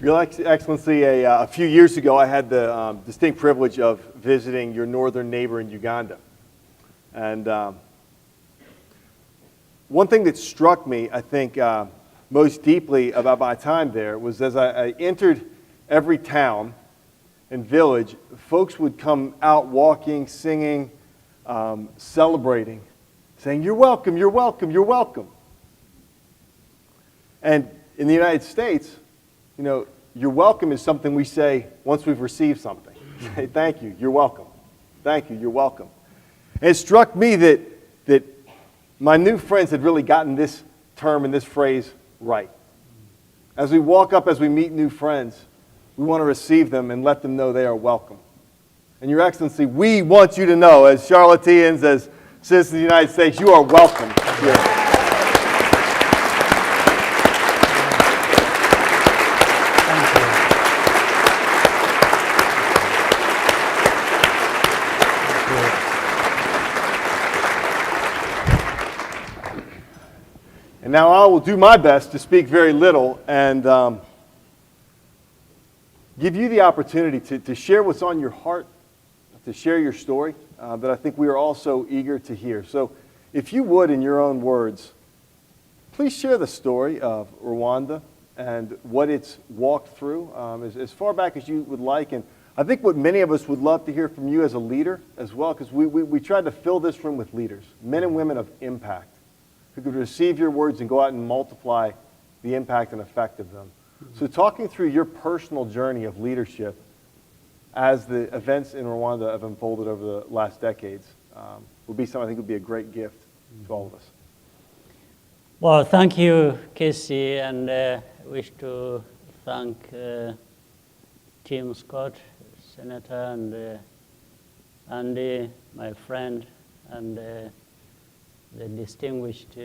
Your Excellency, a few years ago, I had the distinct privilege of visiting your northern neighbor in Uganda. And one thing that struck me, I think, most deeply about my time there was as I entered every town and village, folks would come out walking, singing, celebrating, saying, "You're welcome, you're welcome, you're welcome." And in the United States, you know, "you're welcome" is something we say once we've received something. Say, "Thank you, you're welcome. Thank you, you're welcome." And it struck me that my new friends had really gotten this term and this phrase right. As we walk up, as we meet new friends, we want to receive them and let them know they are welcome. And Your Excellency, we want you to know, as Charlotteans, as citizens of the United States, you are welcome here. And now I will do my best to speak very little and give you the opportunity to share what's on your heart, to share your story that I think we are all so eager to hear. So if you would, in your own words, please share the story of Rwanda and what it's walked through as far back as you would like. And I think what many of us would love to hear from you as a leader as well, because we tried to fill this room with leaders, men and women of impact, who could receive your words and go out and multiply the impact and effect of them. So talking through your personal journey of leadership as the events in Rwanda have unfolded over the last decades would be something I think would be a great gift to all of us. Well, thank you, Casey, and I wish to thank Tim Scott, Senator, and Andy, my friend, and the distinguished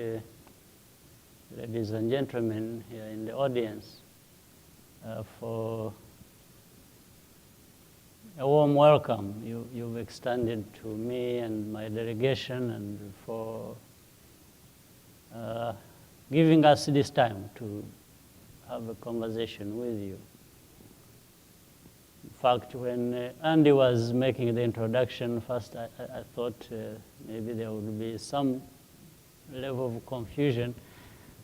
ladies and gentlemen here in the audience for a warm welcome you've extended to me and my delegation, and for giving us this time to have a conversation with you. In fact, when Andy was making the introduction, first I thought maybe there would be some level of confusion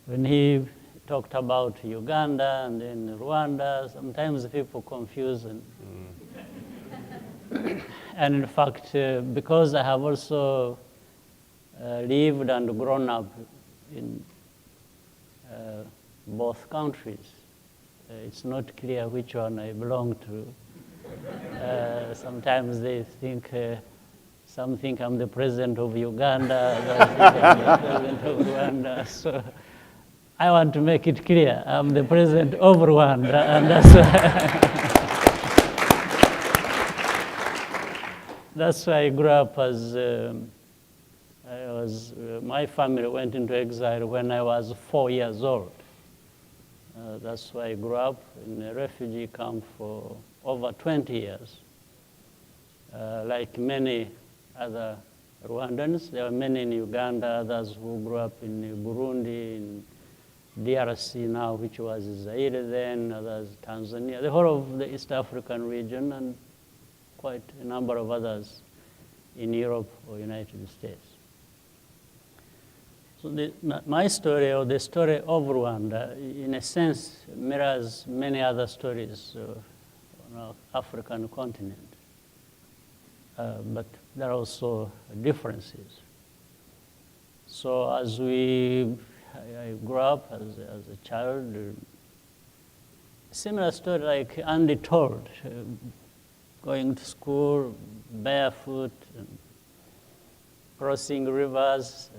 when he talked about Uganda and then Rwanda. Sometimes people confuse, and in fact, because I have also lived and grown up in both countries, it's not clear which one I belong to. Sometimes they think, some think I'm the president of Uganda, others think I'm the president of Rwanda. So I want to make it clear, I'm the president of Rwanda, and that's why I grew up as, my family went into exile when I was 4 years old. That's why I grew up in a refugee camp for over 20 years. Like many other Rwandans, there were many in Uganda, others who grew up in Burundi, in DRC now, which was Zaire then, others Tanzania, the whole of the East African region, and quite a number of others in Europe or United States. So my story, or the story of Rwanda, in a sense, mirrors many other stories on our African continent. But there are also differences. So as I grew up as a child, similar story like Andy told, going to school barefoot, and crossing rivers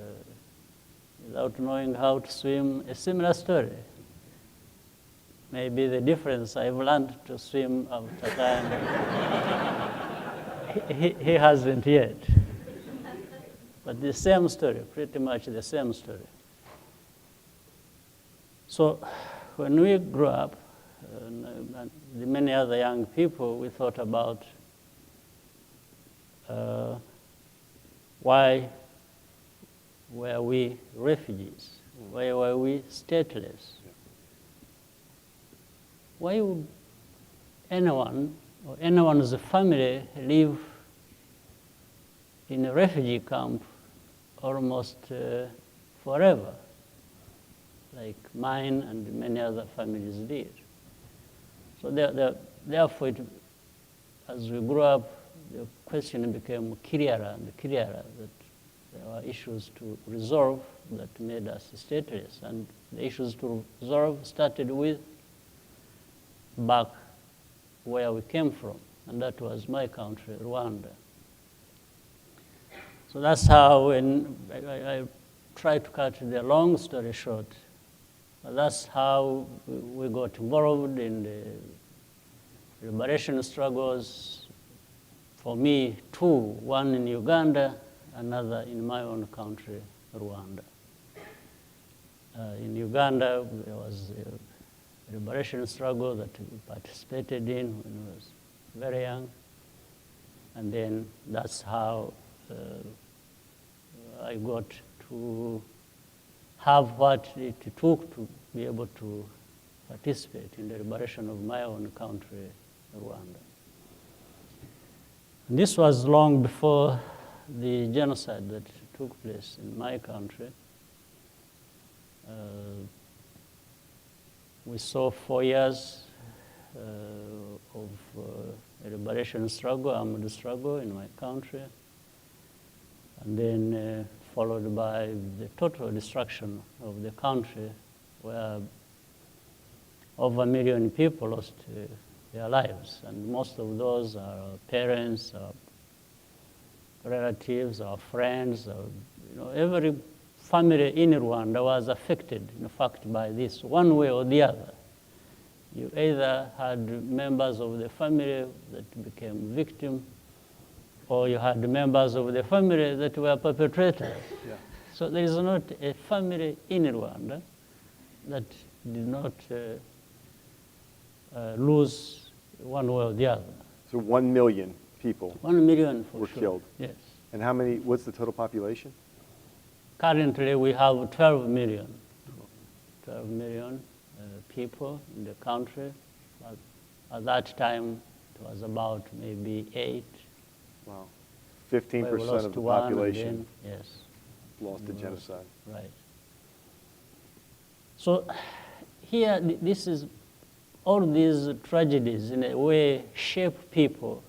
without knowing how to swim, a similar story. Maybe the difference, I've learned to swim after time. He hasn't yet. But the same story, pretty much the same story. So when we grew up, and the many other young people, we thought about why were we refugees? Why were we stateless? why would anyone or anyone's family live in a refugee camp almost forever, like mine and many other families did? So therefore, as we grew up, the question became clearer and clearer that there were issues to resolve that made us stateless. And the issues to resolve started with back where we came from, and that was my country, Rwanda. So that's how, when I try to cut the long story short, that's how we got involved in the liberation struggles. For me, two, one in Uganda, another in my own country, Rwanda. In Uganda, there was a liberation struggle that we participated in when I was very young. And then that's how I got to have what it took to be able to participate in the liberation of my own country, Rwanda. And this was long before the genocide that took place in my country. We saw 4 years of a liberation struggle, armed struggle in my country, and then followed by the total destruction of the country, where over 1 million people lost their lives, and most of those are our parents, our relatives, our friends, every family in Rwanda was affected, in fact, by this, one way or the other. You either had members of the family that became victims, or you had members of the family that were perpetrators. Yeah. So there is not a family in Rwanda that did not lose one way or the other. So 1 million people 1 million for were sure. killed. Yes. And how many, what's the total population? Currently, we have 12 million. 12 million people in the country. But at that time, it was about maybe 8. Wow. 15% of the population yes, lost to genocide. Right. So here, this is, all these tragedies in a way shape people.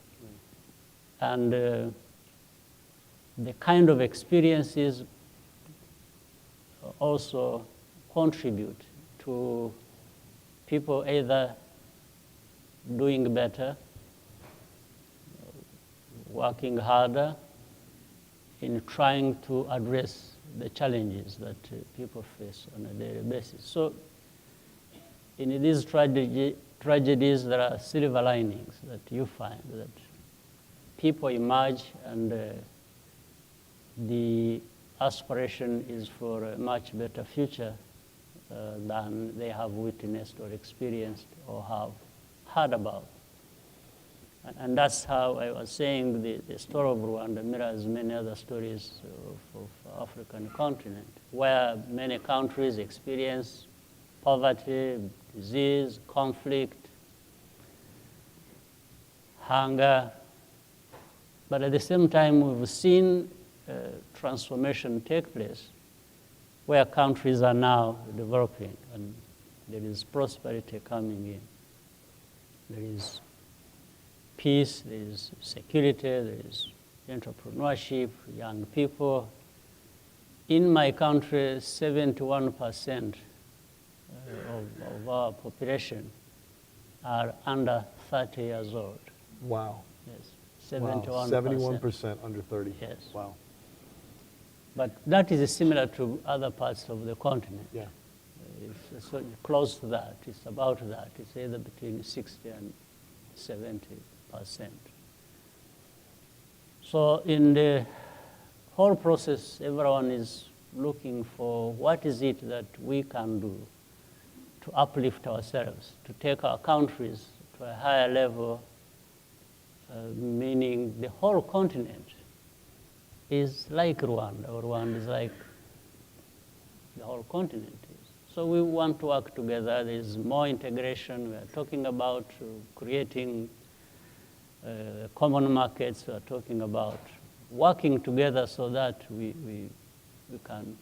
And the kind of experiences also contribute to people either doing better, working harder in trying to address the challenges that people face on a daily basis. So in these tragedies, there are silver linings that you find, that people emerge, and the aspiration is for a much better future than they have witnessed or experienced or have heard about. And that's how I was saying the story of Rwanda mirrors many other stories of African continent, where many countries experience poverty, disease, conflict, hunger. But at the same time, we've seen transformation take place, where countries are now developing, and there is prosperity coming in. There is peace, there is security, there is entrepreneurship, young people. In my country, 71% of our population are under 30 years old. Wow. Yes, 71%. Wow. 71% under 30. Yes. Wow. But that is similar to other parts of the continent. Yeah. It's so close to that. It's about that. It's either between 60 and 70%. So in the whole process, everyone is looking for what is it that we can do to uplift ourselves, to take our countries to a higher level, meaning the whole continent is like Rwanda, or Rwanda is like the whole continent is. So we want to work together. There's more integration. We are talking about creating common markets. We are talking about working together so that we can,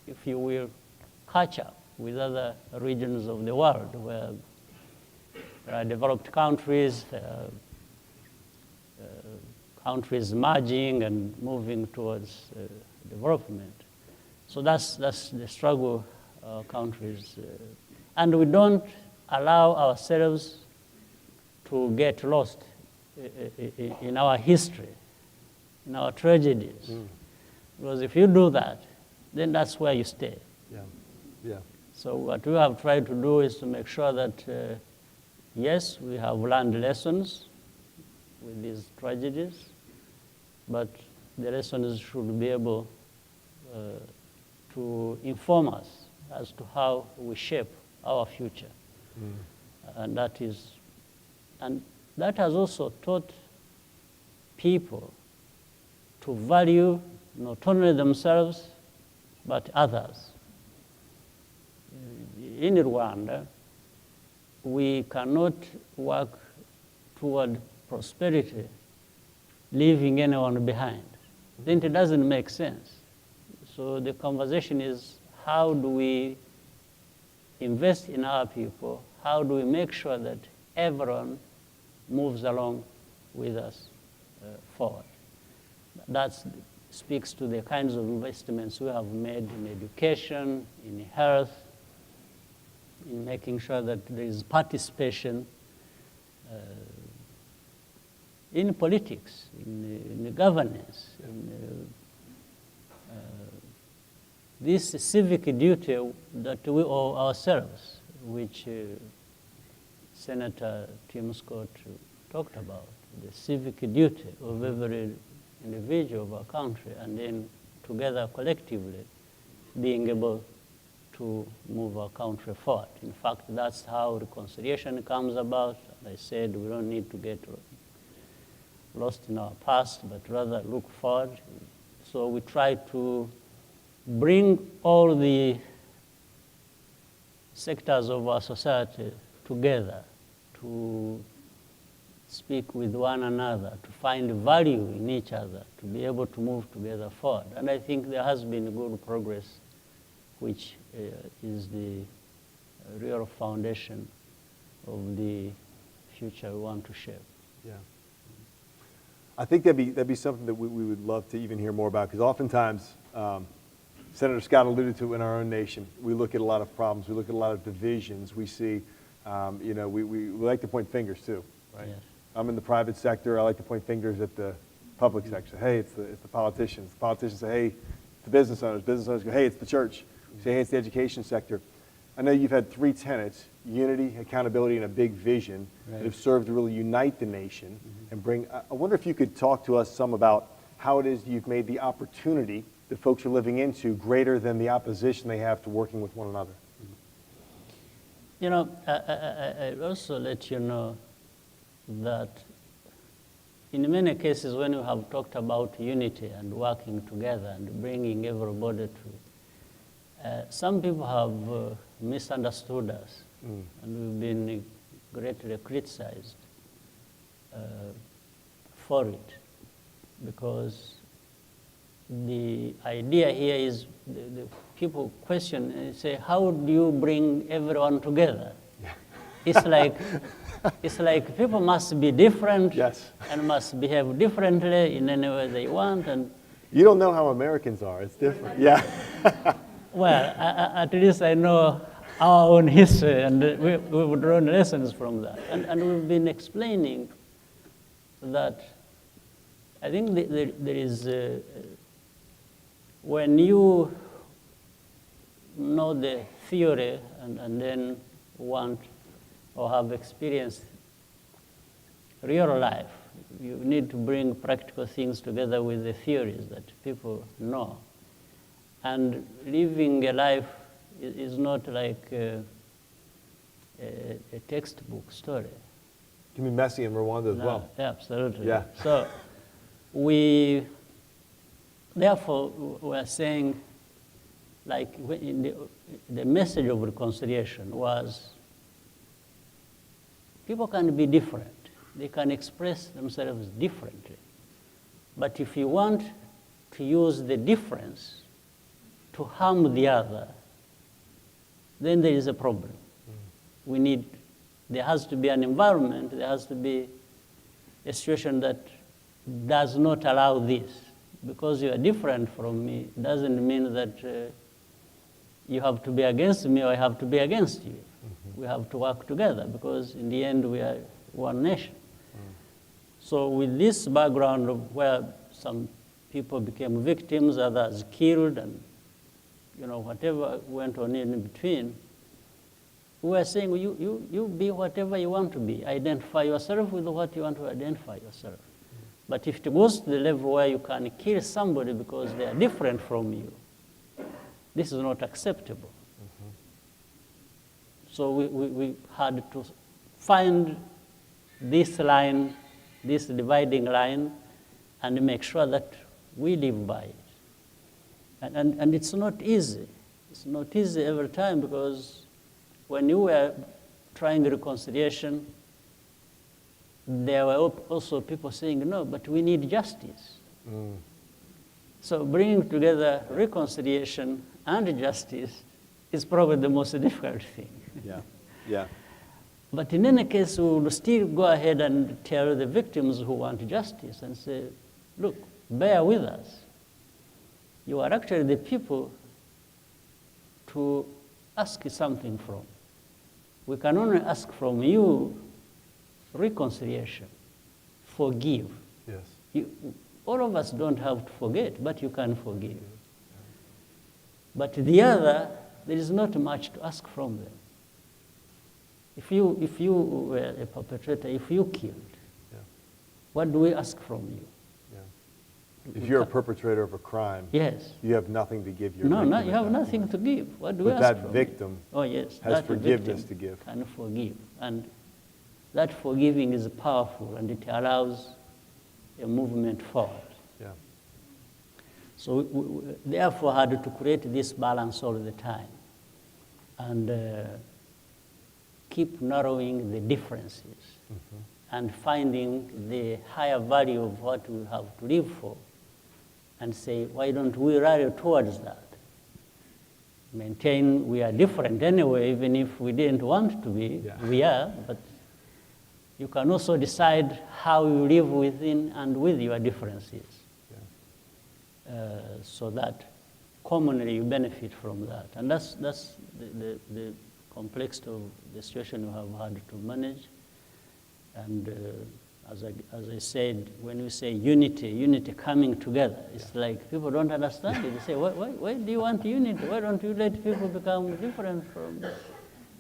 if you will, catch up with other regions of the world where there are developed countries, countries merging and moving towards development. So that's the struggle countries. And we don't allow ourselves to get lost in our history, in our tragedies. Because if you do that, then that's where you stay. Yeah, yeah. So what we have tried to do is to make sure that, yes, we have learned lessons with these tragedies, but the lessons should be able to inform us as to how we shape our future. And that has also taught people to value not only themselves, but others. In Rwanda, we cannot work toward prosperity leaving anyone behind. Then it doesn't make sense. So the conversation is, how do we invest in our people? How do we make sure that everyone moves along with us forward? That speaks to the kinds of investments we have made in education, in health, in making sure that there is participation in politics, in governance, in this civic duty that we owe ourselves, which Senator Tim Scott talked about, the civic duty of every individual of our country, and then together collectively being able to move our country forward. In fact, that's how reconciliation comes about. I said we don't need to get lost in our past, but rather look forward. So we try to bring all the sectors of our society together to speak with one another, to find value in each other, to be able to move together forward. And I think there has been good progress, which is the real foundation of the future we want to shape. Yeah. I think that'd be something that we would love to even hear more about, because oftentimes, Senator Scott alluded to in our own nation, we look at a lot of problems, we look at a lot of divisions, we see, we like to point fingers too, right? Yes. I'm in the private sector, I like to point fingers at the public sector. Hey, it's the politicians. The politicians say, hey, it's the business owners go, hey, it's the church. We say, hey, it's the education sector. I know you've had three tenets: unity, accountability, and a big vision that have served to really unite the nation and bring. I wonder if you could talk to us some about how it is you've made the opportunity that folks are living into greater than the opposition they have to working with one another. You know, I also let you know that in many cases when you have talked about unity and working together and bringing everybody to, some people have misunderstood us, and we've been greatly criticized for it, because the idea here is the people question and say, how do you bring everyone together? Yeah. It's like people must be different, yes, and must behave differently in any way they want. And you don't know how Americans are. It's different. Yeah. Well, at least I know our own history, and we've drawn lessons from that. And we've been explaining that I think there is, when you know the theory and then want or have experienced real life, you need to bring practical things together with the theories that people know. And living a life is not like a textbook story. It can be messy in Rwanda as well. Yeah, absolutely. Yeah. So therefore, we're saying, like the message of reconciliation was people can be different. They can express themselves differently. But if you want to use the difference to harm the other, then there is a problem. There has to be an environment, there has to be a situation that does not allow this. Because you are different from me doesn't mean that you have to be against me or I have to be against you. We have to work together because in the end we are one nation. So with this background of where some people became victims, others killed, and whatever went on in between, we were saying, you be whatever you want to be. Identify yourself with what you want to identify yourself. But if it goes to the level where you can kill somebody because they are different from you, this is not acceptable. So we had to find this line, this dividing line, and make sure that we live by it. And it's not easy. It's not easy every time because when you were trying reconciliation, there were also people saying, no, but we need justice. So bringing together reconciliation and justice is probably the most difficult thing. Yeah. But in any case, we will still go ahead and tell the victims who want justice and say, look, bear with us. You are actually the people to ask something from. We can only ask from you reconciliation, forgive. Yes. All of us don't have to forget, but you can forgive. But the other, there is not much to ask from them. If you were a perpetrator, if you killed, what do we ask from you? If you're a perpetrator of a crime, yes, you have nothing to give your no, victim. you have nothing to give. What do we But ask that from victim you? Oh, yes, has that forgiveness victim to give. can forgive. And that forgiving is powerful, and it allows a movement forward. Yeah. So we therefore had to create this balance all the time and keep narrowing the differences and finding the higher value of what we have to live for and say, why don't we rally towards that? Maintain we are different anyway, even if we didn't want to be, we are, but you can also decide how you live within and with your differences. So that commonly you benefit from that. And that's the complexity of the situation you have had to manage. And as I said, when we say unity coming together, it's like people don't understand it. They say, why do you want unity? Why don't you let people become different from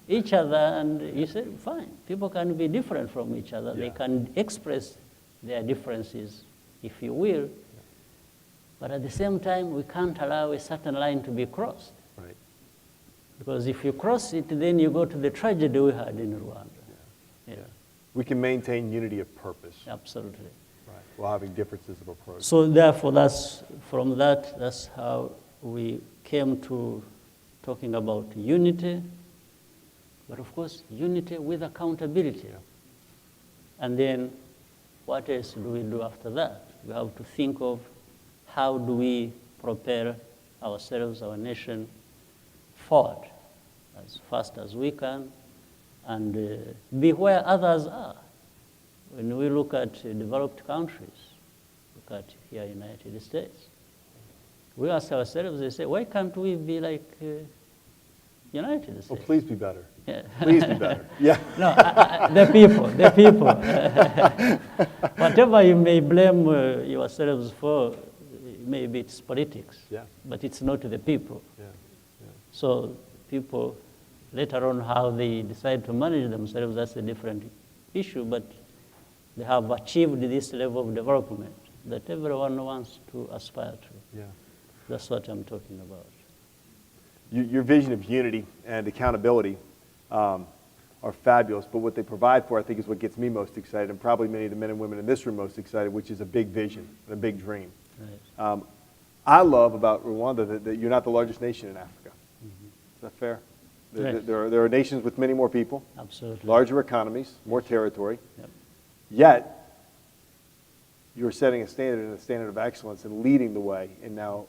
each other? And you say, fine, people can be different from each other. They can express their differences, if you will. But at the same time, we can't allow a certain line to be crossed. Right. Because if you cross it, then you go to the tragedy we had in Rwanda. Yeah. We can maintain unity of purpose. Absolutely. Right. While having differences of approach. So therefore, that's how we came to talking about unity, but of course, unity with accountability. And then what else do we do after that? We have to think of how do we propel ourselves, our nation, forward as fast as we can, and be where others are. When we look at developed countries, look at here in the United States, we ask ourselves, they say, why can't we be like United States? Oh, please be better. Yeah. Please be better. Yeah. No, the people. Whatever you may blame yourselves for, maybe it's politics, but it's not the people. So people, later on, how they decide to manage themselves, that's a different issue, but they have achieved this level of development that everyone wants to aspire to. That's what I'm talking about. Your vision of unity and accountability are fabulous, but what they provide for, I think, is what gets me most excited, and probably many of the men and women in this room most excited, which is a big vision and a big dream. Right. I love about Rwanda that you're not the largest nation in Africa. that fair? Right. There are nations with many more people, Absolutely. larger economies, more territory. Yep. Yet, you're setting a standard and a standard of excellence and leading the way in now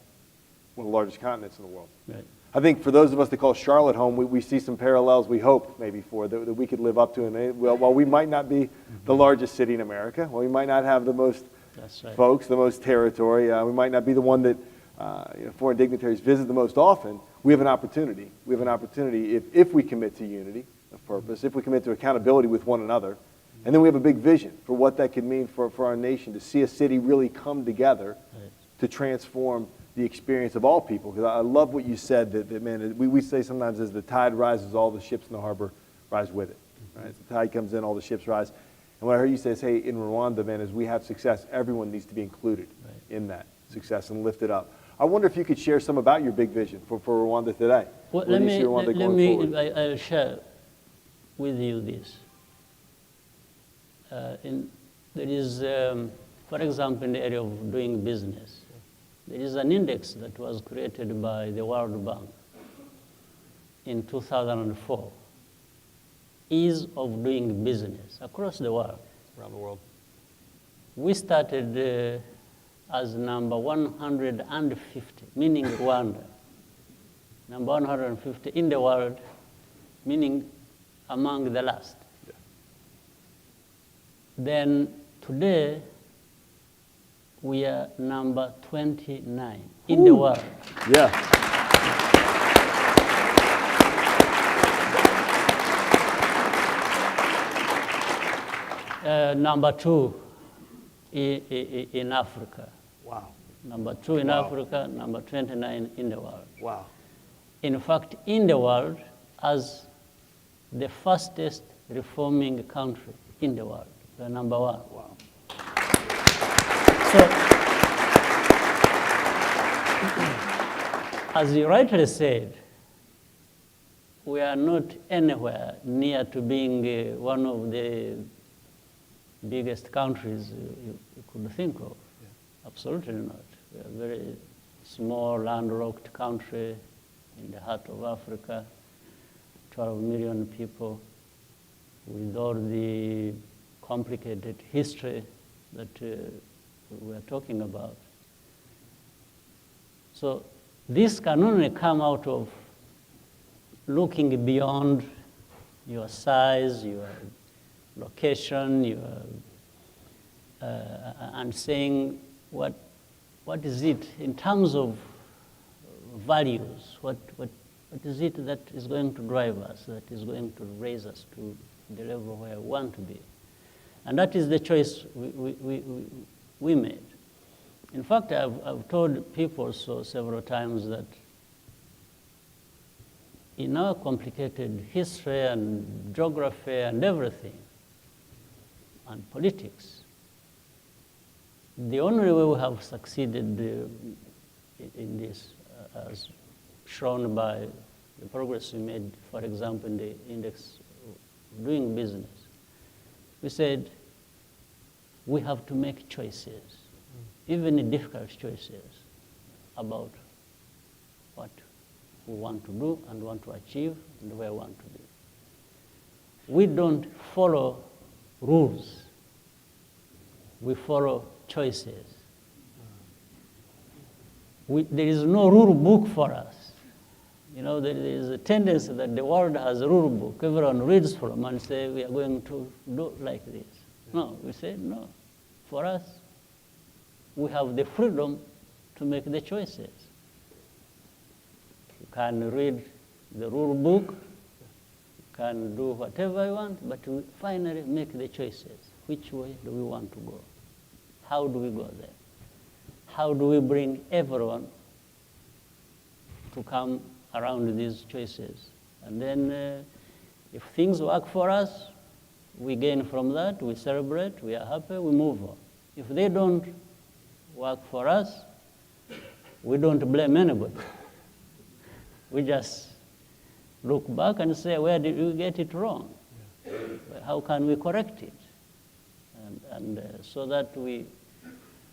one of the largest continents in the world. Right. I think for those of us that call Charlotte home, we see some parallels we hope maybe for that we could live up to. And while we might not be the largest city in America, while we might not have the most That's right. folks, the most territory, we might not be the one that foreign dignitaries visit the most often, we have an opportunity. We have an opportunity if we commit to unity of purpose, if we commit to accountability with one another, and then we have a big vision for what that could mean for our nation, to see a city really come together Right. to transform the experience of all people. Because I love what you said, that man, we say sometimes as the tide rises, all the ships in the harbor rise with it. Right? As the tide comes in, all the ships rise. And what I heard you say is, hey, in Rwanda, man, as we have success, everyone needs to be included Right. in that success and lifted up. I wonder if you could share some about your big vision for Rwanda today. Well, Where let do you see Rwanda going forward? I'll share with you this. There is, for example, in the area of doing business, there is an index that was created by the World Bank in 2004, ease of doing business across the world. Around the world. We started as number 150, meaning Rwanda. Number 150 in the world, meaning among the last. Yeah. Then today, we are number 29 in the world. Yeah. Number 2 in Africa. Wow. Number 2 in Wow. Africa, number 29 in the world. Wow. In fact, in the world, as the fastest reforming country in the world, the number 1. Wow. So, as you rightly said, we are not anywhere near to being one of the biggest countries you could think of. Yeah. Absolutely not. We are a very small, landlocked country in the heart of Africa, 12 million people, with all the complicated history that we are talking about. So this can only come out of looking beyond your size, your location, and saying what is it in terms of values, what is it that is going to drive us, that is going to raise us to the level where we want to be. And that is the choice we made. In fact, I've told people so several times that in our complicated history and geography and everything, and politics, the only way we have succeeded in this, as shown by the progress we made, for example, in the index of doing business, we said we have to make choices, even difficult choices, about what we want to do and want to achieve and where we want to be. We don't follow rules. We follow choices. There is no rule book for us. You know, there is a tendency that the world has a rule book. Everyone reads from and say, we are going to do like this. No, we say, no. For us, we have the freedom to make the choices. You can read the rule book, you can do whatever you want, but we finally make the choices. Which way do we want to go? How do we go there? How do we bring everyone to come around these choices? And then if things work for us, we gain from that, we celebrate, we are happy, we move on. If they don't work for us, we don't blame anybody. We just look back and say, where did we get it wrong? How can we correct it? And so that we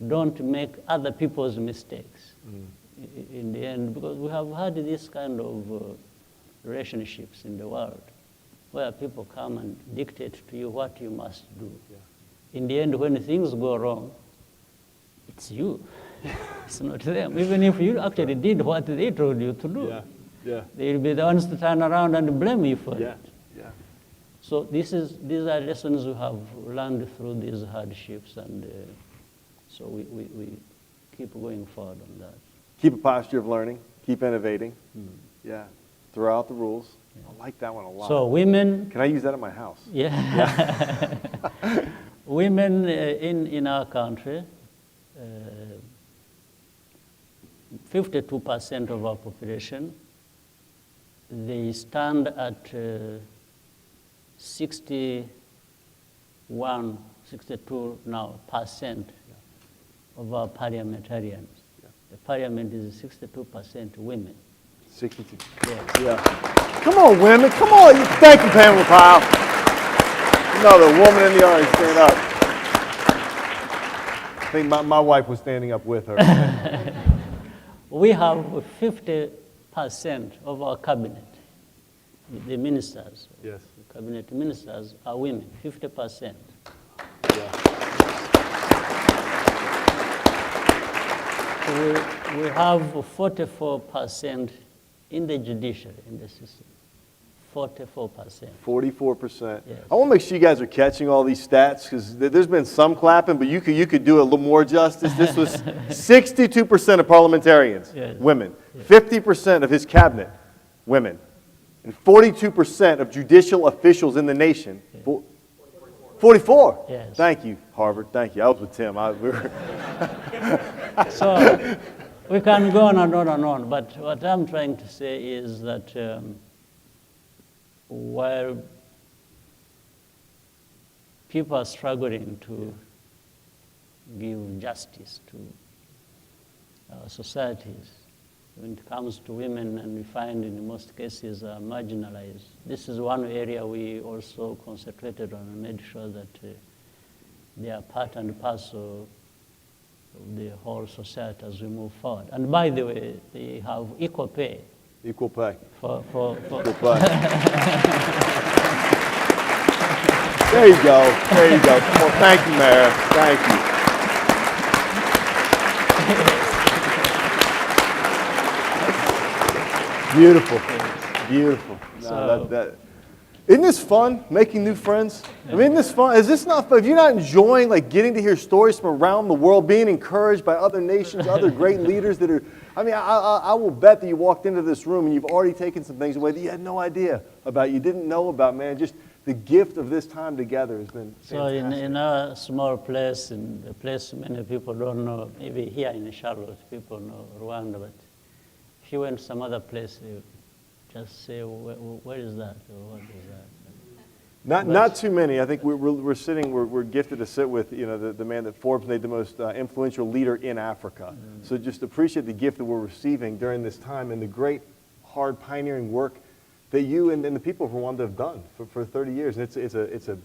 don't make other people's mistakes in the end, because we have had this kind of relationships in the world, where people come and dictate to you what you must do. Yeah. In the end, when things go wrong, it's you. It's not them. Even if you actually did what they told you to do, Yeah. Yeah. they'll be the ones to turn around and blame you for Yeah. it. Yeah. So these are lessons we have learned through these hardships, and so we keep going forward on that. Keep a posture of learning. Keep innovating. Mm. Yeah. Throw out the rules. I like that one a lot. So women, Can I use that at my house? yeah, women in our country, 52% of our population, they stand at 61, 62 now percent of our parliamentarians. Yeah. The parliament is 62% women. 62. Yes. Yeah. Come on, women. Come on. Thank you, Pamela Powell. Another woman in the audience, stand up. I think my wife was standing up with her. We have 50% of our cabinet, the ministers. Yes. The cabinet ministers are women, 50%. Yeah. We have 44% in the judiciary, in the system. 44%. 44%. Yes. I want to make sure you guys are catching all these stats because there's been some clapping, but you could do a little more justice. This was 62% of parliamentarians, Yes. women. 50% of his cabinet, women. And 42% of judicial officials in the nation. 44. Yes. Thank you, Harvard. Thank you. I was with Tim. So we can go on and on and on, but what I'm trying to say is that while people are struggling to give justice to our societies, when it comes to women, and we find in most cases are marginalized. This is one area we also concentrated on and made sure that they are part and parcel of the whole society as we move forward. And by the way, they have equal pay. Equal pay. For Equal pay. There you go. There you go. Come on. Thank you, Mayor. Thank you. Beautiful. Beautiful. No, So- isn't this fun, making new friends? I mean, isn't this fun? Is this not fun? If you're not enjoying like getting to hear stories from around the world, being encouraged by other nations, other great leaders that are, I mean, I will bet that you walked into this room and you've already taken some things away that you had no idea about, you didn't know about, man. Just the gift of this time together has been So fantastic. in our small place, in a place many people don't know, maybe here in Charlotte, people know Rwanda, but if you went to some other place, you just say, where is that, or what is that? Not too many. I think we're gifted to sit with, you know, the man that Forbes made the most influential leader in Africa. Mm-hmm. So just appreciate the gift that we're receiving during this time and the great, hard, pioneering work that you and the people of Rwanda have done for 30 years. And it's I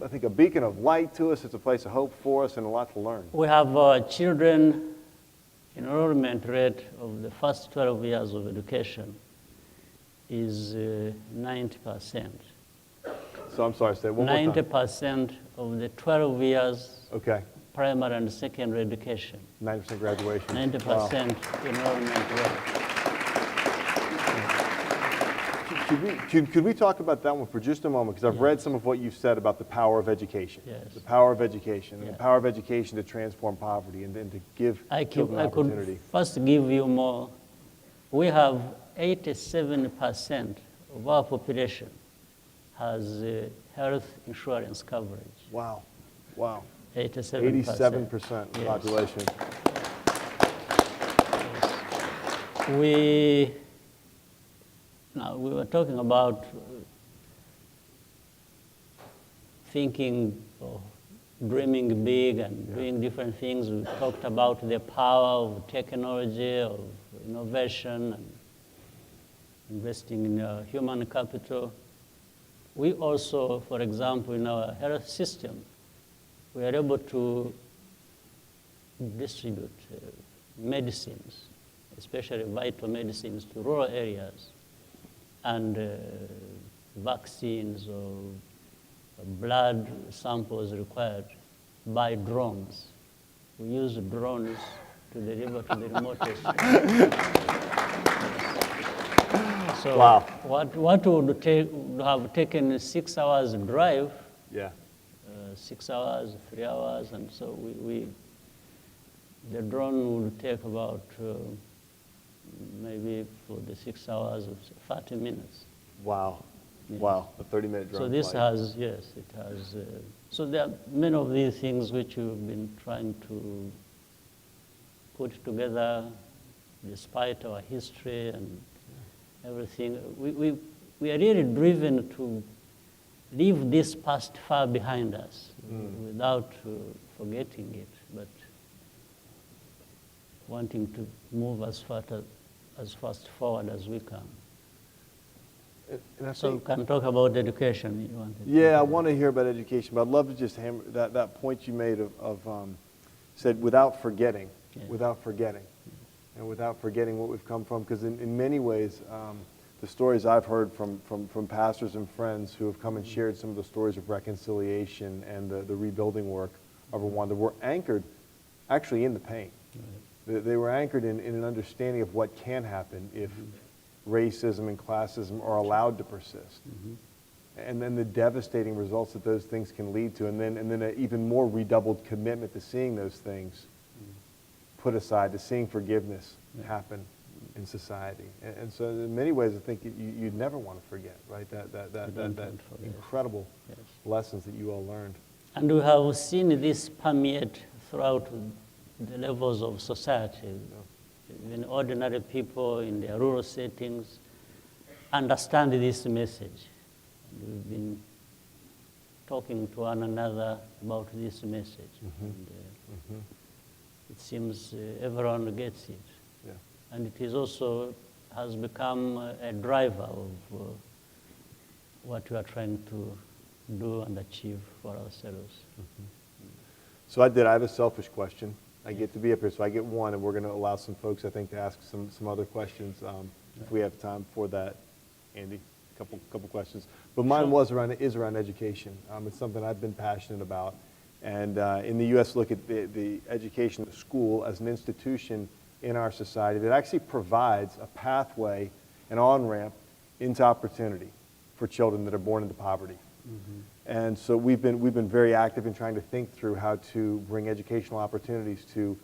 think a beacon of light to us. It's a place of hope for us and a lot to learn. We have children enrollment rate of the first 12 years of education is 90%. So I'm sorry, say it one more time. 90% of the 12 years Okay. primary and secondary education. 90% graduation. 90% enrollment rate. Could we talk about that one for just a moment? Because I've read some of what you've said about the power of education. Yes. The power of education. And Yeah. the power of education to transform poverty and to give children I opportunity. could first give you more. We have 87% of our population has health insurance coverage. Wow. Wow. 87%. 87% of the Yes. population. We were talking about thinking or dreaming big and doing different things. We talked about the power of technology, of innovation, and investing in human capital. We also, for example, in our health system, we are able to distribute medicines, especially vital medicines, to rural areas. and vaccines or blood samples required by drones. We use drones to deliver to the remotest. So Wow. what would have taken 6 hours drive, Yeah. 6 hours, 3 hours, and so the drone would take about maybe for the 6 hours, 30 minutes. Wow. Yes. Wow. A 30-minute drone So this flight. has, yes, it has. So there are many of these things which we've been trying to put together despite our history and everything. We are really driven to leave this past far behind us without forgetting it, but wanting to move as fast forward as we can. And I So we think, can talk about education. You wanted to yeah, I talk want to hear about education, but I'd love to just hammer that point you made of said without forgetting, Yeah. without forgetting, and without forgetting what we've come from. Because in many ways, the stories I've heard from pastors and friends who have come and shared some of the stories of reconciliation and the rebuilding work of Rwanda were anchored actually in the pain. They were anchored in an understanding of what can happen if racism and classism are allowed to persist. And then the devastating results that those things can lead to, and then an even more redoubled commitment to seeing those things put aside, to seeing forgiveness happen in society. And so in many ways, I think you'd never want to forget, right? That incredible lessons that you all learned. And we have seen this permeate throughout the levels of society. Even ordinary people in their rural settings understand this message. And we've been talking to one another about this message. And, it seems everyone gets it. Yeah. And it is also has become a driver of what we are trying to do and achieve for ourselves. So I have a selfish question. I get to be up here, so I get one, and we're going to allow some folks, I think, to ask some other questions if we have time for that. Andy, a couple questions. But mine is around education. It's something I've been passionate about. And in the U.S., look at the education of the school as an institution in our society that actually provides a pathway, an on-ramp into opportunity for children that are born into poverty. And so we've been very active in trying to think through how to bring educational opportunities to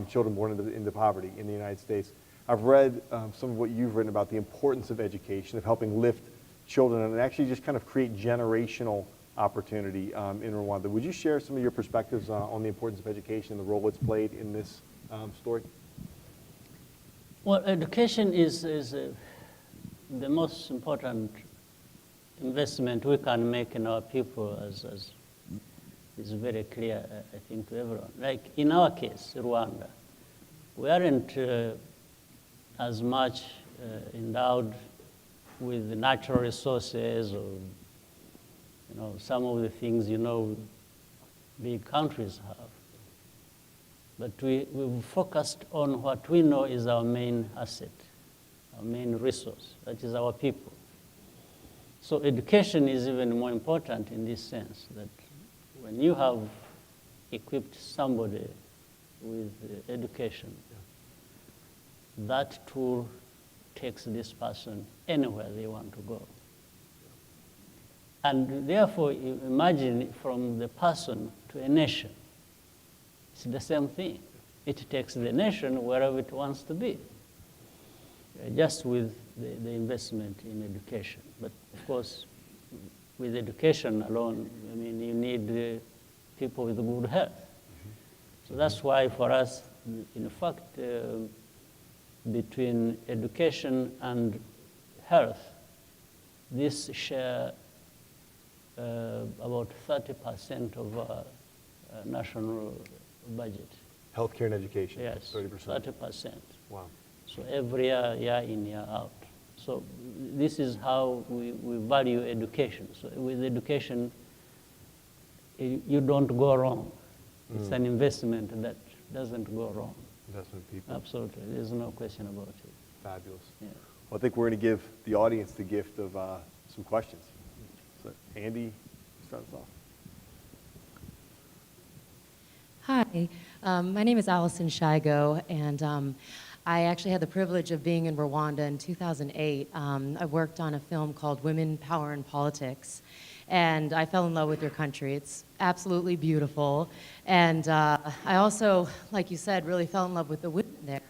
children born into poverty in the United States. I've read some of what you've written about the importance of education, of helping lift children and actually just kind of create generational opportunity in Rwanda. Would you share some of your perspectives on the importance of education and the role it's played in this story? Well, education is the most important investment we can make in our people, as is very clear, I think, to everyone. Like in our case, Rwanda, we aren't as much endowed with the natural resources or some of the things big countries have. But we've focused on what we know is our main asset, our main resource, that is our people. So education is even more important in this sense, that when you have equipped somebody with education, that tool takes this person anywhere they want to go. And therefore, you imagine from the person to a nation, it's the same thing. It takes the nation wherever it wants to be, just with the investment in education. But of course, with education alone, you need people with good health. So that's why for us, in fact, between education and health, this share about 30% of our national budget. Healthcare and education. Yes, 30%. 30%. Wow. So every year, year in, year out. So this is how we value education. So with education, you don't go wrong. It's an investment that doesn't go wrong. Investment in people. Absolutely. There's no question about it. Fabulous. Yeah. Well, I think we're going to give the audience the gift of some questions. So, Andy, start us off. Hi, my name is Allison Shigo, and I actually had the privilege of being in Rwanda in 2008. I worked on a film called Women, Power, and Politics, and I fell in love with your country. It's absolutely beautiful, and I also, like you said, really fell in love with the women there,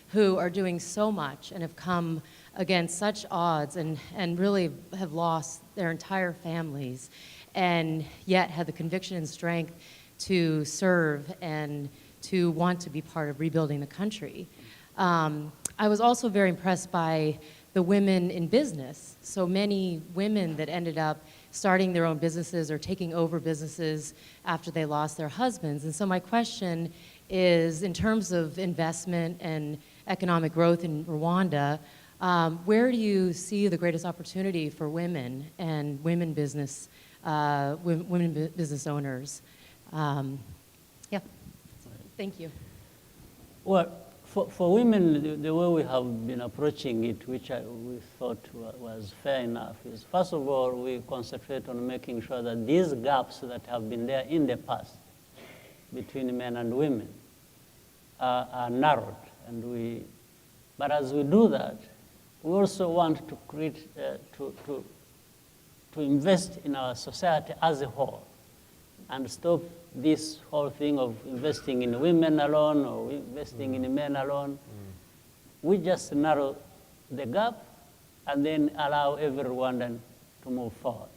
who are doing so much and have come against such odds and really have lost their entire families, and yet had the conviction and strength to serve and to want to be part of rebuilding the country. I was also very impressed by the women in business. So many women that ended up starting their own businesses or taking over businesses after they lost their husbands. And so my question is, in terms of investment and economic growth in Rwanda, where do you see the greatest opportunity for women and women business owners? Yeah, thank you. Well, for women, the way we have been approaching it, which we thought was fair enough, is first of all, we concentrate on making sure that these gaps that have been there in the past between men and women are narrowed. But as we do that, we also want to create, to invest in our society as a whole and stop this whole thing of investing in women alone or investing in men alone. We just narrow the gap and then allow every Rwandan to move forward.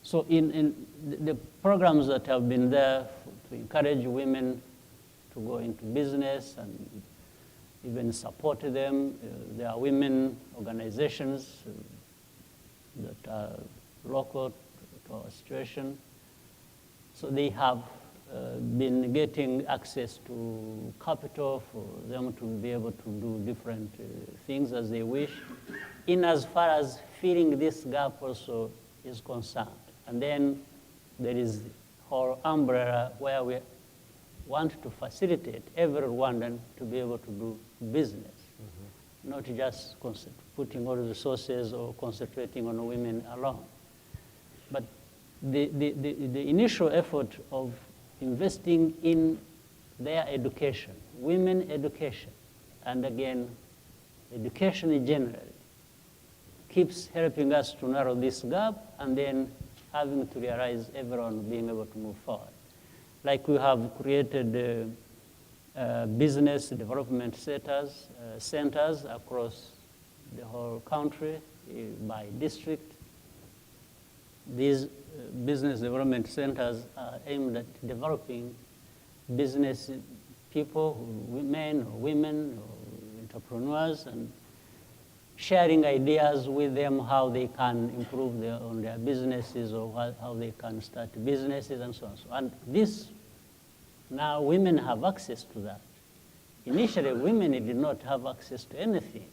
So in the programs that have been there to encourage women to go into business and even support them, there are women organizations that are local to our situation. So they have been getting access to capital for them to be able to do different things as they wish, in as far as filling this gap also is concerned. And then there is the whole umbrella where we want to facilitate every Rwandan to be able to do business, not just putting all the resources or concentrating on women alone. But the initial effort of investing in their education, women education, and again, education generally, keeps helping us to narrow this gap and then having to realize everyone being able to move forward. Like we have created business development centers across the whole country by district. These business development centers are aimed at developing business people, men or women or entrepreneurs, and sharing ideas with them how they can improve on their businesses or how they can start businesses and so on. And this, now women have access to that. Initially, women did not have access to anything.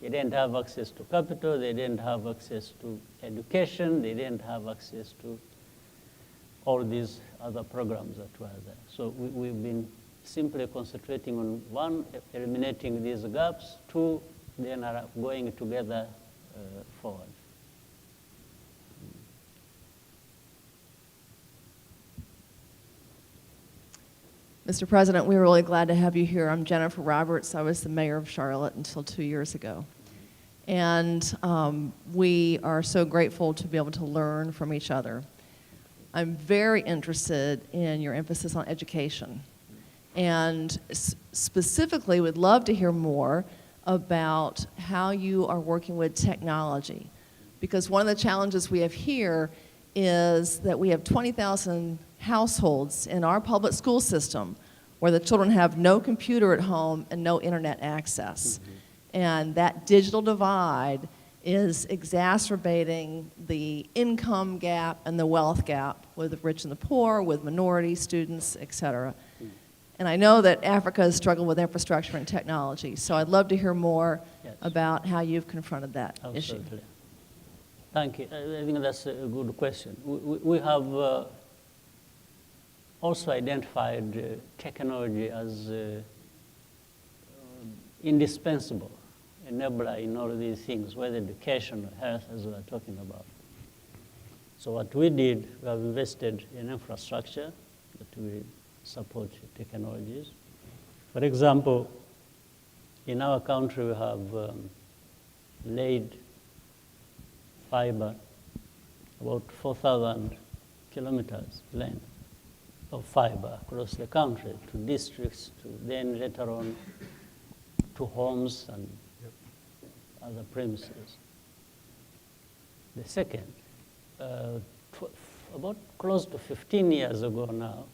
They didn't have access to capital, they didn't have access to education, they didn't have access to all these other programs that were there. So we've been simply concentrating on one, eliminating these gaps, two, then are going together forward. Mr. President, we're really glad to have you here. I'm Jennifer Roberts. I was the mayor of Charlotte until 2 years ago. And we are so grateful to be able to learn from each other. I'm very interested in your emphasis on education. And specifically would love to hear more about how you are working with technology. Because one of the challenges we have here is that we have 20,000 households in our public school system where the children have no computer at home and no internet access. And that digital divide is exacerbating the income gap and the wealth gap with the rich and the poor, with minority students, et cetera. And I know that Africa has struggled with infrastructure and technology, so I'd love to hear more about how you've confronted that issue. Thank you. I think that's a good question. We have also identified technology as indispensable enabler in all of these things, whether education or health, as we are talking about. So what we did, we have invested in infrastructure that will support technologies. For example, in our country, we have laid fiber, about 4,000 kilometers length of fiber across the country to districts, to then later on to homes and other premises. The second, about close to 15 years ago now,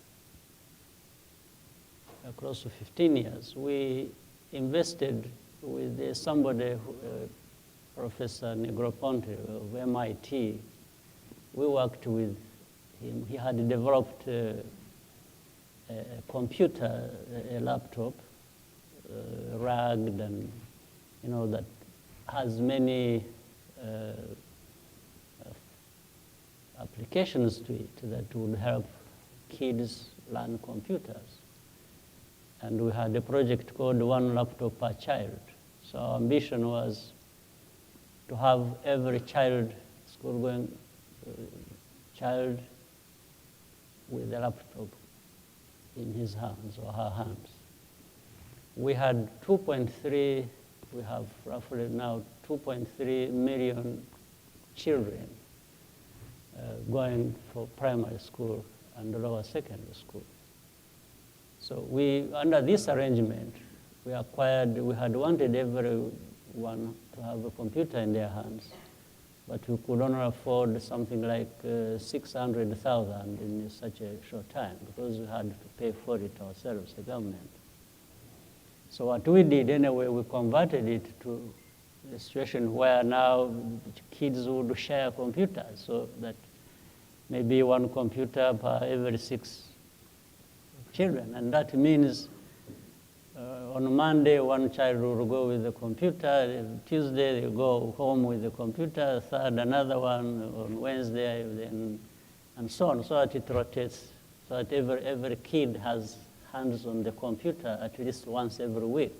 close to 15 years, we invested with somebody, Professor Negroponte of MIT. We worked with him. He had developed a computer, a laptop, rugged and, that has many applications to it that would help kids learn computers. And we had a project called One Laptop Per Child. So our ambition was to have every child, school-going child, with a laptop in his hands or her hands. We had 2.3, we have roughly now 2.3 million children going for primary school and lower secondary school. So under this arrangement, we had wanted everyone to have a computer in their hands, but we could only afford something like 600,000 in such a short time because we had to pay for it ourselves, the government. So what we did anyway, we converted it to a situation where now kids would share computers, so that maybe one computer per every 6 children. And that means on Monday, one child will go with the computer, Tuesday they go home with the computer, third another one, on Wednesday, and so on, so that it rotates, so that every kid has hands on the computer at least once every week,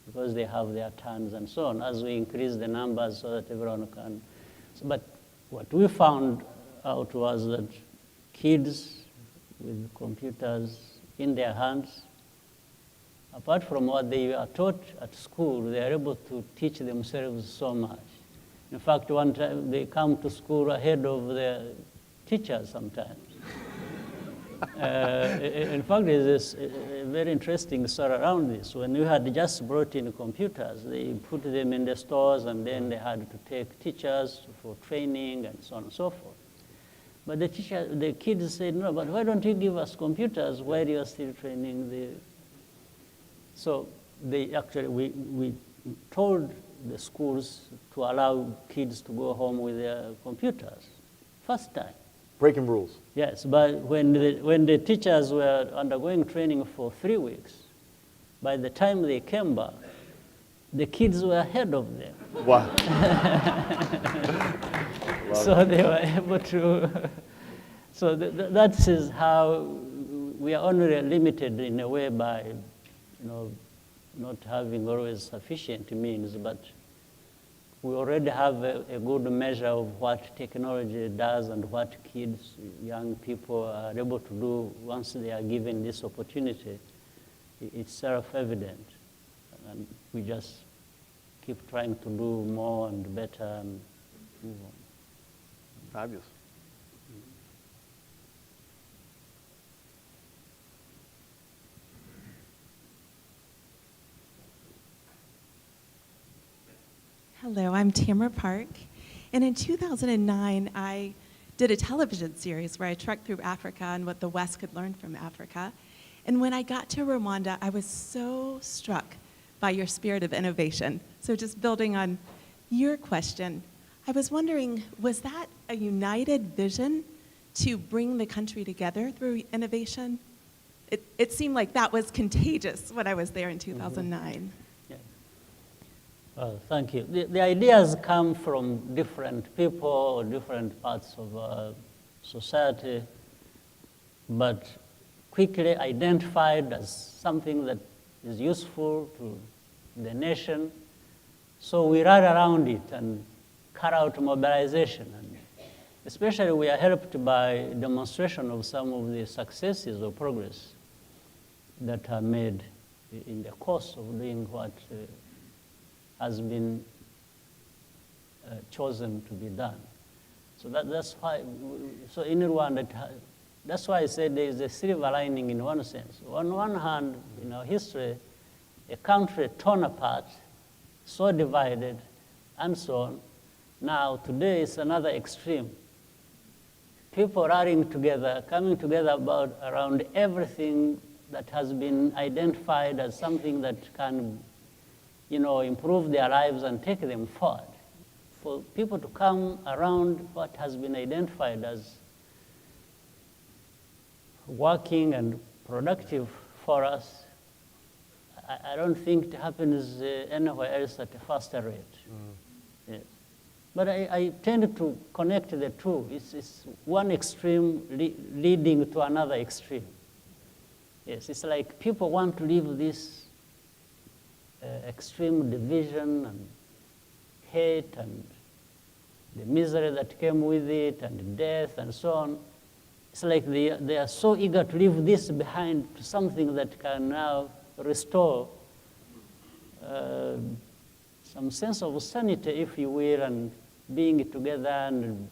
because they have their turns and so on, as we increase the numbers so that everyone can. But what we found out was that kids with computers in their hands, apart from what they are taught at school, they are able to teach themselves so much. In fact, one time they come to school ahead of their teachers sometimes. In fact, there's a very interesting story around this. When we had just brought in computers, they put them in the stores, and then they had to take teachers for training and so on and so forth. But the kids said, no, but why don't you give us computers while you're still training So we told the schools to allow kids to go home with their computers, first time. Breaking rules. Yes, but when the teachers were undergoing training for 3 weeks, by the time they came back, the kids were ahead of them. Wow. So they were able to, so that is how we are only limited in a way by, not having always sufficient means, but we already have a good measure of what technology does and what kids, young people are able to do once they are given this opportunity. It's self-evident, and we just keep trying to do more and better and move on. Fabulous. Hello, I'm Tamara Park, and in 2009, I did a television series where I trekked through Africa and what the West could learn from Africa. And when I got to Rwanda, I was so struck by your spirit of innovation. So just building on your question, I was wondering, was that a united vision to bring the country together through innovation? It seemed like that was contagious when I was there in 2009. Thank you. The ideas come from different people or different parts of society, but quickly identified as something that is useful to the nation. So we run around it and carry out mobilization. And especially we are helped by demonstration of some of the successes or progress that are made in the course of doing what has been chosen to be done. So that's why, so in Rwanda, that's why I said there is a silver lining in one sense. On one hand, in our history, a country torn apart, so divided, and so on. Now, today is another extreme. People rallying together, coming together around everything that has been identified as something that can, improve their lives and take them forward. For people to come around what has been identified as working and productive for us, I don't think it happens anywhere else at a faster rate. Yes. But I tend to connect the two. It's one extreme leading to another extreme. Yes, it's like people want to leave this extreme division and hate and the misery that came with it and death and so on. It's like they are so eager to leave this behind to something that can now restore some sense of sanity, if you will, and being together and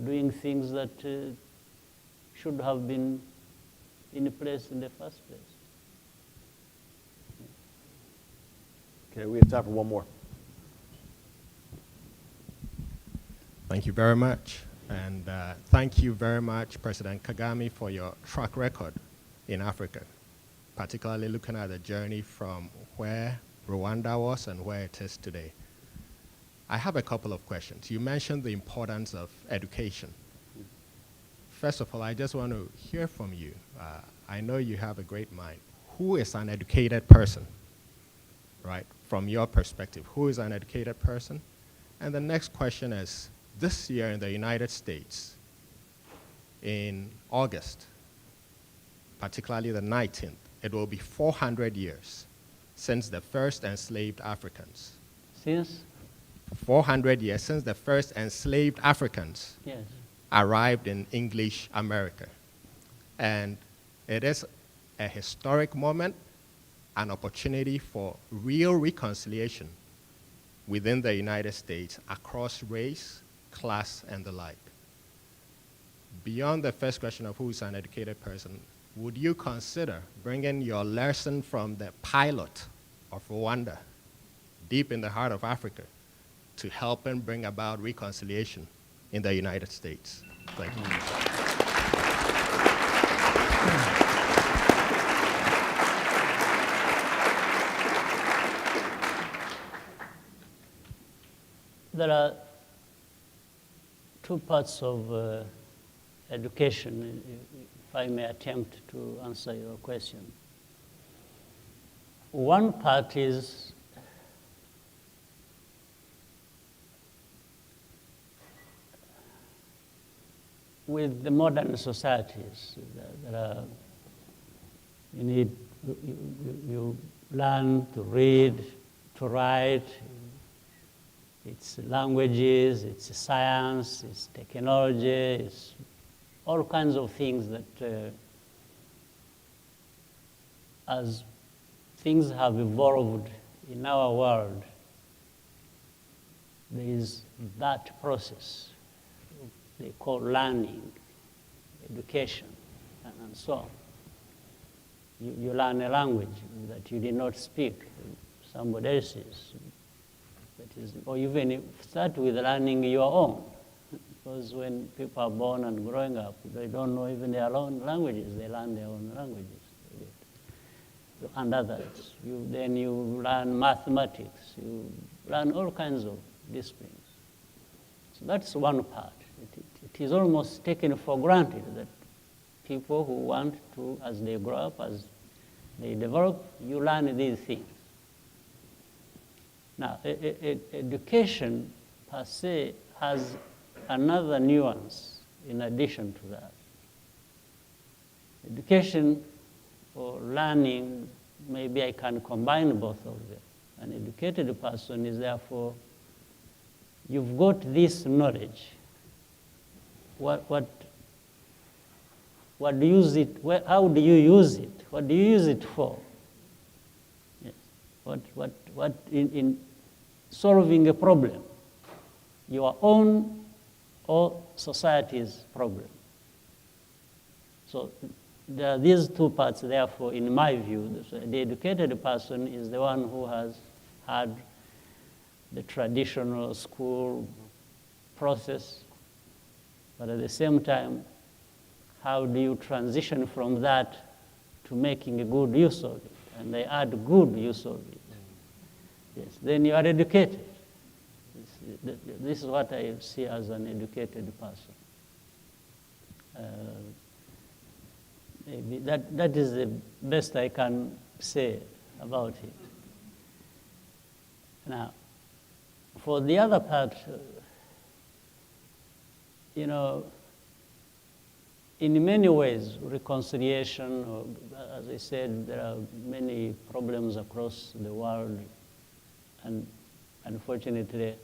doing things that should have been in place in the first place. Okay, we have time for one more. Thank you very much. And thank you very much, President Kagame, for your track record in Africa, particularly looking at the journey from where Rwanda was and where it is today. I have a couple of questions. You mentioned the importance of education. First of all, I just want to hear from you. I know you have a great mind. Who is an educated person, right? From your perspective, who is an educated person? And the next question is, this year in the United States, in August, particularly the 19th, it will be 400 years since the first enslaved Africans. Since? 400 years since the first enslaved Africans Yes. arrived in English America. And it is a historic moment, an opportunity for real reconciliation within the United States across race, class, and the like. Beyond the first question of who is an educated person, would you consider bringing your lesson from the pilot of Rwanda, deep in the heart of Africa, to help and bring about reconciliation in the United States? Thank you. There are two parts of education, if I may attempt to answer your question. One part is with the modern societies. You learn to read, to write. It's languages, it's science, it's technology, it's all kinds of things that as things have evolved in our world, there is that process they call learning, education, and so on. You learn a language that you did not speak, somebody else's. Or even start with learning your own. Because when people are born and growing up, they don't know even their own languages. They learn their own languages. And others. Then you learn mathematics. You learn all kinds of disciplines. So that's one part. It is almost taken for granted that people who want to, as they grow up, as they develop, you learn these things. Now, education per se has another nuance in addition to that. Education or learning, maybe I can combine both of them. An educated person is therefore, you've got this knowledge. What do you use it? How do you use it? What do you use it for? Yes. What in solving a problem, your own or society's problem. So there are these two parts, therefore, in my view. The educated person is the one who has had the traditional school process, but at the same time, how do you transition from that to making a good use of it? And they add good use of it. Yes, then you are educated. This is what I see as an educated person. Maybe that is the best I can say about it. Now, for the other part, you know, in many ways, reconciliation, or, as I said, there are many problems across the world, and unfortunately,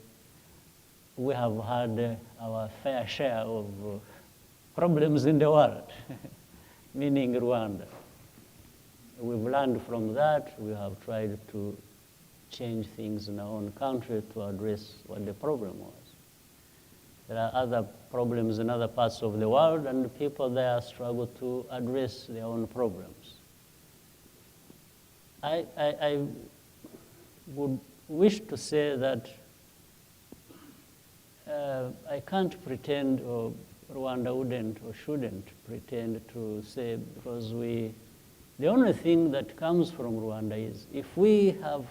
we have had our fair share of problems in the world, meaning Rwanda. We've learned from that. We have tried to change things in our own country to address what the problem was. There are other problems in other parts of the world, and people there struggle to address their own problems. I would wish to say that I can't pretend, or Rwanda wouldn't or shouldn't pretend to say, because the only thing that comes from Rwanda is if we have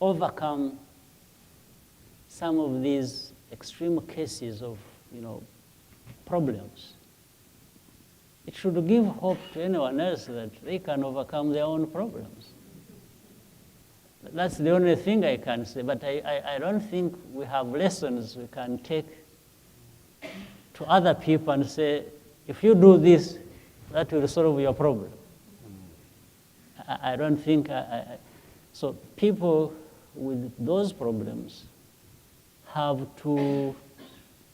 overcome some of these extreme cases of, problems, it should give hope to anyone else that they can overcome their own problems. That's the only thing I can say, but I don't think we have lessons we can take to other people and say, if you do this, that will solve your problem. I don't think, so people with those problems have to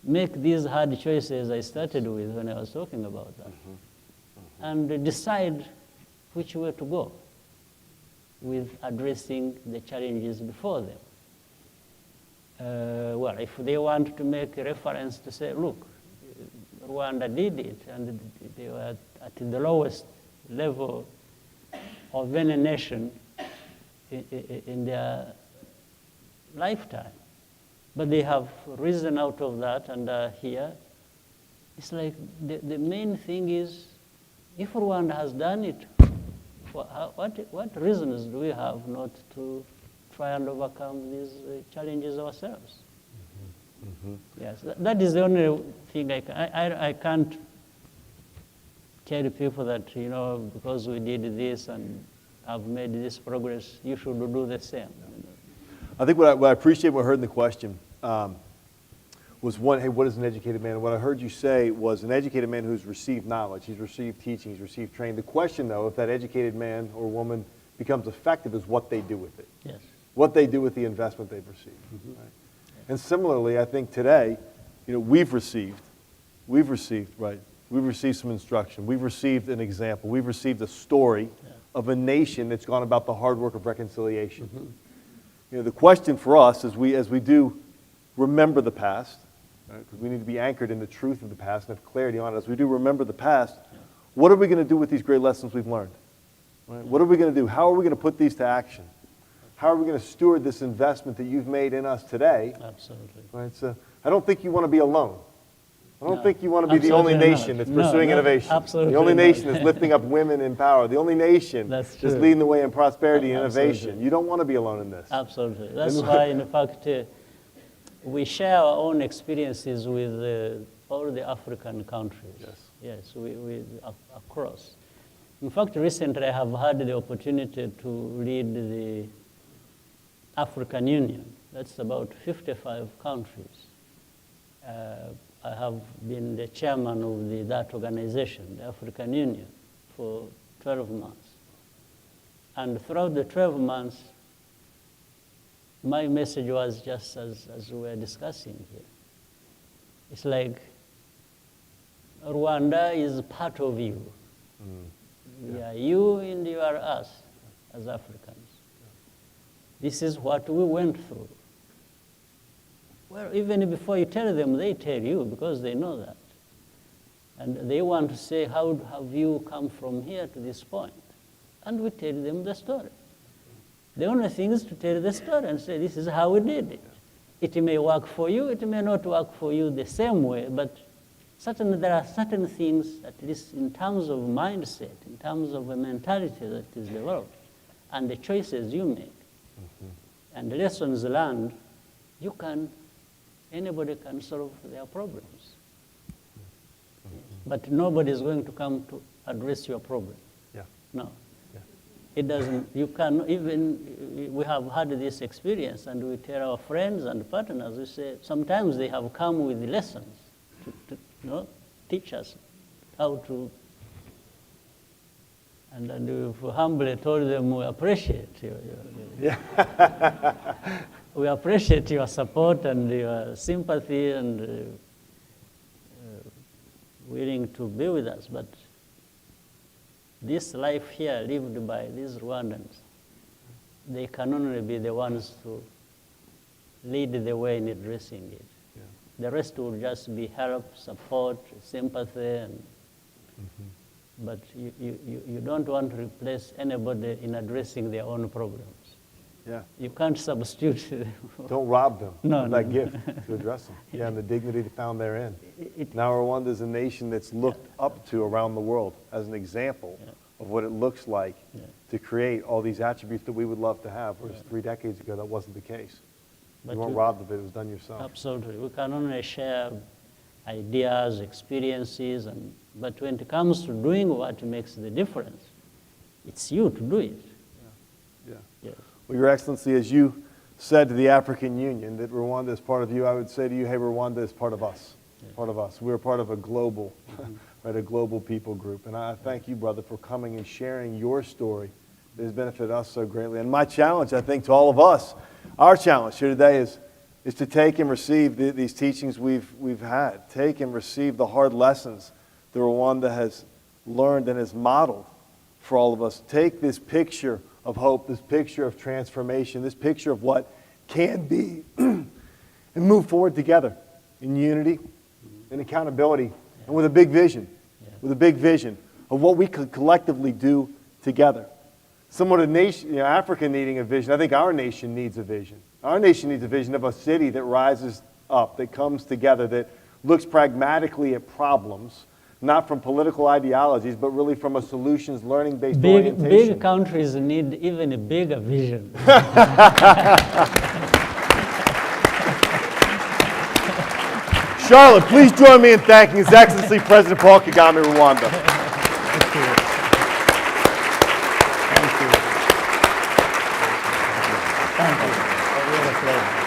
make these hard choices I started with when I was talking about that, and decide which way to go with addressing the challenges before them. Well, if they want to make a reference to say, look, Rwanda did it, and they were at the lowest level of any nation in their lifetime. But they have risen out of that and are here. It's like the main thing is, if Rwanda has done it, what reasons do we have not to try and overcome these challenges ourselves? Yes, that is the only thing I can't tell people that, because we did this and have made this progress, you should do the same. I think what I appreciate what I heard in the question was one, hey, what is an educated man? And what I heard you say was an educated man who's received knowledge, he's received teaching, he's received training. The question, though, if that educated man or woman becomes effective is what they do with it. Yes. What they do with the investment they've received. Right? And similarly, I think today, we've received some instruction. We've received an example. We've received a story of a nation that's gone about the hard work of reconciliation. The question for us as we do remember the past, because we need to be anchored in the truth of the past and have clarity on it. As we do remember the past, what are we going to do with these great lessons we've learned? Right? What are we going to do? How are we going to put these to action? How are we going to steward this investment that you've made in us today? Absolutely. Right? So I don't think you want to be alone. I don't No, think you want to be the only absolutely nation not. that's pursuing No, innovation. absolutely The only not. nation that's lifting up women in power. The only nation That's that's true. leading the way in prosperity and Absolutely. innovation. You don't want to be alone in this. Absolutely. That's why, in fact, we share our own experiences with all the African countries. Yes. Yes, we across. In fact, recently I have had the opportunity to lead the African Union. That's about 55 countries. I have been the chairman of that organization, the African Union, for 12 months. And throughout the 12 months, my message was just as we were discussing here. It's like Rwanda is part of you. Yeah, you and you are us as Africans. This is what we went through. Well, even before you tell them, they tell you because they know that. And they want to say, how have you come from here to this point? And we tell them the story. The only thing is to tell the story and say, this is how we did it. It may work for you, it may not work for you the same way, but certainly there are certain things, at least in terms of mindset, in terms of a mentality that is developed, and the choices you make, and the lessons learned, anybody can solve their problems. But nobody is going to come to address your problem. Yeah. No. Yeah. It doesn't, you can even, we have had this experience and we tell our friends and partners, we say, sometimes they have come with lessons to teach us how to, and then we humbly told them we appreciate we appreciate your support and your sympathy and willing to be with us, but this life here lived by these Rwandans, they can only be the ones to lead the way in addressing it. Yeah. The rest will just be help, support, sympathy, and but you don't want to replace anybody in addressing their own problems. Yeah. You can't substitute. Don't rob them of that No. gift to address them. Yeah, and the dignity found therein. Now Rwanda is a nation that's looked up to around the world as an example of what it looks like to create all these attributes that we would love to have, whereas 3 decades ago that wasn't the case. But you weren't robbed of it, it was done yourself. Absolutely. We can only share ideas, experiences, but when it comes to doing what makes the difference, it's you to do it. Yeah. Yes. Well, Your Excellency, as you said to the African Union that Rwanda is part of you, I would say to you, hey, Rwanda is part of us. Part of us. We're part of a global, right, a global people group. And I thank you, brother, for coming and sharing your story that has benefited us so greatly. And my challenge, I think, to all of us, our challenge here today is to take and receive these teachings we've had. Take and receive the hard lessons that Rwanda has learned and has modeled for all of us. Take this picture of hope, this picture of transformation, this picture of what can be, and move forward together in unity, in accountability, and with a big vision, with a big vision of what we could collectively do together. Somewhat a nation, Africa needing a vision. I think our nation needs a vision. Our nation needs a vision of a city that rises up, that comes together, that looks pragmatically at problems, not from political ideologies, but really from a solutions learning-based orientation. Big countries need even a bigger vision. Charlotte, please join me in thanking His Excellency President Paul Kagame, Rwanda. Thank you. Thank you. Thank you. It was a pleasure.